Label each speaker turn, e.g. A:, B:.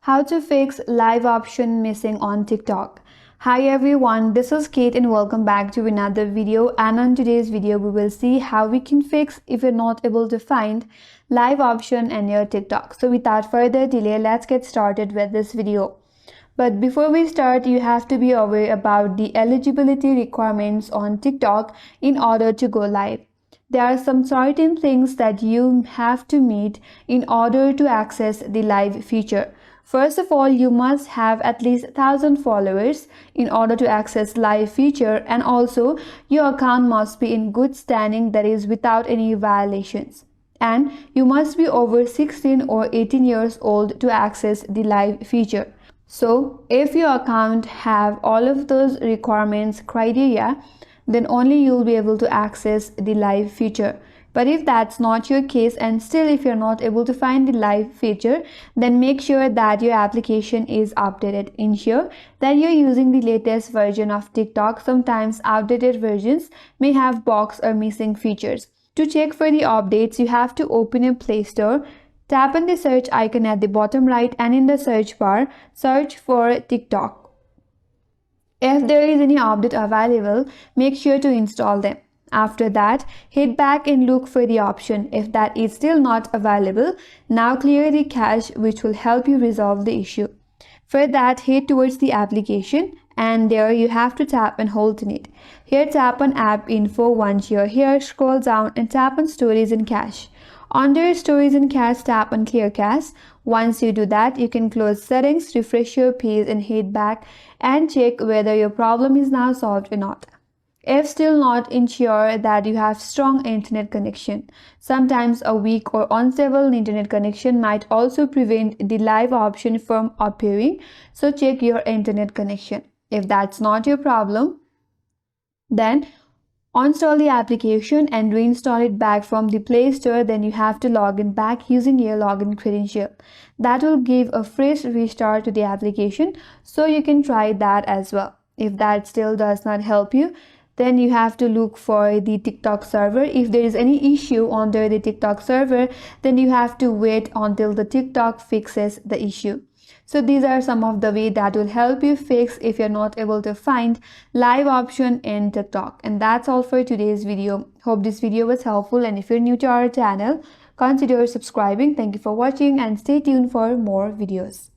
A: How to fix live option missing on TikTok. Hi everyone, this is Kate and welcome back to another video. And on today's video we will see how we can fix if you're not able to find live option in your TikTok. So without further delay, let's get started with this video. But before we start, you have to be aware about the eligibility requirements on TikTok in order to go live. There are some certain things that you have to meet in order to access the live feature. First of all, you must have at least 1,000 followers in order to access live feature, and also your account must be in good standing, that is without any violations. And you must be over 16 or 18 years old to access the live feature. So if your account have all of those requirements criteria, then only you'll be able to access the live feature. But if that's not your case, and still if you're not able to find the live feature, then make sure that your application is updated. Ensure that you're using the latest version of TikTok. Sometimes outdated versions may have bugs or missing features. To check for the updates, you have to open your Play Store, tap on the search icon at the bottom right, and in the search bar, search for TikTok. If there is any update available, make sure to install them. After that, hit back and look for the option. If that is still not available, now clear the cache, which will help you resolve the issue. For that, head towards the application, and there you have to tap and hold on it. Here tap on app info. Once you're here, scroll down and tap on stories and cache. Under stories and cache, tap on clear cache. Once you do that, you can close settings, refresh your page, and head back and check whether your problem is now solved or not. If still not, ensure that you have strong internet connection. Sometimes a weak or unstable internet connection might also prevent the live option from appearing, so check your internet connection. If that's not your problem, then uninstall the application and reinstall it back from the Play Store. Then you have to log in back using your login credential. That will give a fresh restart to the application, so you can try that as well. If that still does not help you, then you have to look for the TikTok server. If there is any issue under the TikTok server, then you have to wait until the TikTok fixes the issue. So these are some of the ways that will help you fix if you're not able to find live option in TikTok. And that's all for today's video. Hope this video was helpful, and if you're new to our channel, consider subscribing. Thank you for watching and stay tuned for more videos.